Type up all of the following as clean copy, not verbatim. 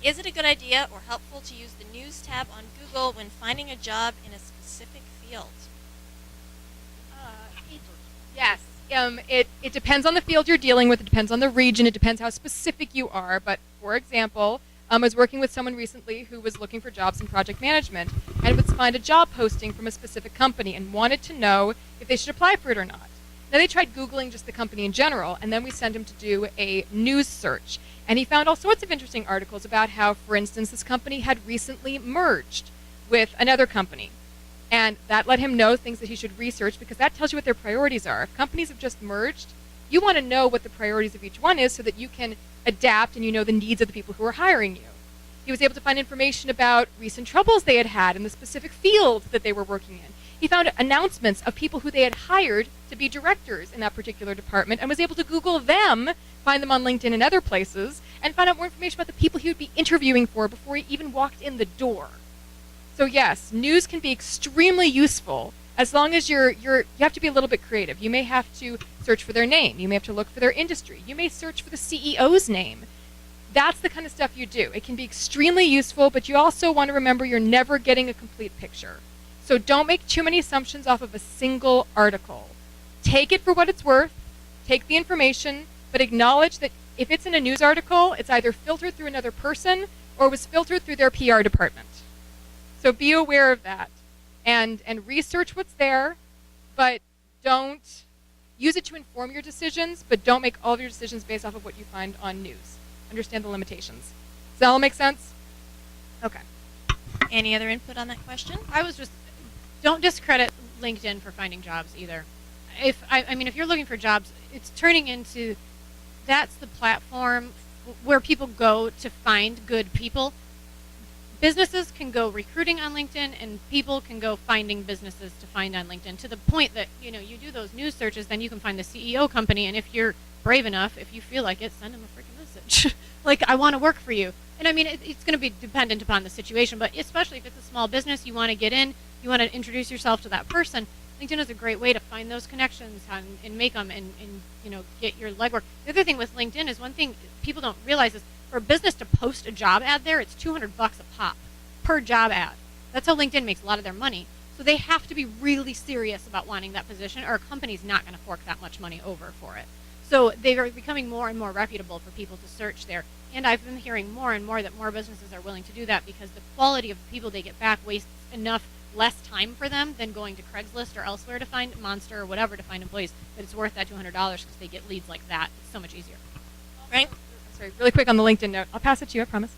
Is it a good idea or helpful to use the News tab on Google when finding a job in a specific field? Yes. It depends on the field you're dealing with. It depends on the region. It depends how specific you are. But for example, I was working with someone recently who was looking for jobs in project management and would find a job posting from a specific company and wanted to know if they should apply for it or not. Now they tried Googling just the company in general, and then we sent him to do a news search. And he found all sorts of interesting articles about how, for instance, this company had recently merged with another company. And that let him know things that he should research, because that tells you what their priorities are. If companies have just merged, you want to know what the priorities of each one is so that you can adapt and you know the needs of the people who are hiring you. He was able to find information about recent troubles they had had in the specific field that they were working in. He found announcements of people who they had hired to be directors in that particular department and was able to Google them, find them on LinkedIn and other places, and find out more information about the people he would be interviewing for before he even walked in the door. So yes, news can be extremely useful as long as you have to be a little bit creative. You may have to search for their name. You may have to look for their industry. You may search for the CEO's name. That's the kind of stuff you do. It can be extremely useful, but you also want to remember you're never getting a complete picture. So don't make too many assumptions off of a single article. Take it for what it's worth, take the information, but acknowledge that if it's in a news article, it's either filtered through another person or was filtered through their PR department. So be aware of that and research what's there, but don't use it to inform your decisions, but don't make all of your decisions based off of what you find on news. Understand the limitations. Does that all make sense? Okay. Any other input on that question? Don't discredit LinkedIn for finding jobs either. I mean, if you're looking for jobs, it's turning into, that's the platform where people go to find good people. Businesses can go recruiting on LinkedIn, and people can go finding businesses to find on LinkedIn, to the point that, you do those news searches, then you can find the CEO company, and if you're brave enough, if you feel like it, send them a freaking message. Like, I want to work for you. And I mean, it's going to be dependent upon the situation, but especially if it's a small business, you want to get in, you want to introduce yourself to that person. LinkedIn is a great way to find those connections and make them and get your legwork. The other thing with LinkedIn is, one thing people don't realize is, for a business to post a job ad there, it's $200 a pop per job ad. That's how LinkedIn makes a lot of their money. So they have to be really serious about wanting that position, or a company's not going to fork that much money over for it. So they are becoming more and more reputable for people to search there. And I've been hearing more and more that more businesses are willing to do that, because the quality of the people they get back wastes less time for them than going to Craigslist or elsewhere to find Monster or whatever to find employees. But it's worth that $200 because they get leads like that. It's so much easier. Right? Sorry, really quick on the LinkedIn note. I'll pass it to you, I promise.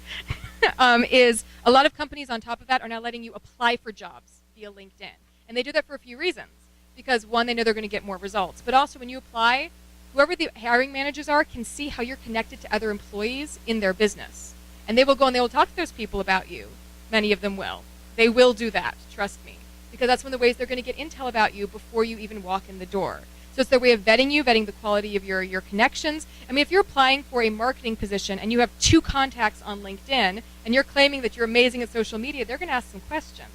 Is a lot of companies on top of that are now letting you apply for jobs via LinkedIn. And they do that for a few reasons. Because one, they know they're going to get more results. But also, when you apply, whoever the hiring managers are can see how you're connected to other employees in their business. And they will go and they will talk to those people about you. Many of them will. They will do that, trust me. Because that's one of the ways they're going to get intel about you before you even walk in the door. So it's their way of vetting you, vetting the quality of your connections. I mean, if you're applying for a marketing position and you have 2 contacts on LinkedIn and you're claiming that you're amazing at social media, they're going to ask some questions.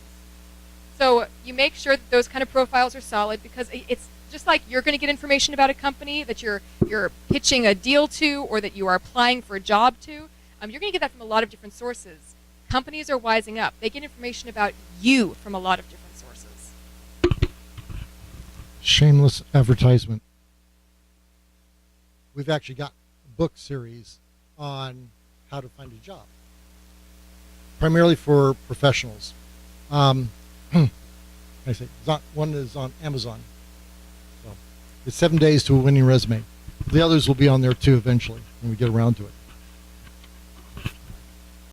So you make sure that those kind of profiles are solid, because it's just like you're going to get information about a company that you're pitching a deal to, or that you are applying for a job to. You're going to get that from a lot of different sources. Companies are wising up. They get information about you from a lot of different sources. Shameless advertisement. We've actually got a book series on how to find a job, primarily for professionals. One is on Amazon. So it's 7 days to a winning resume. The others will be on there too eventually when we get around to it.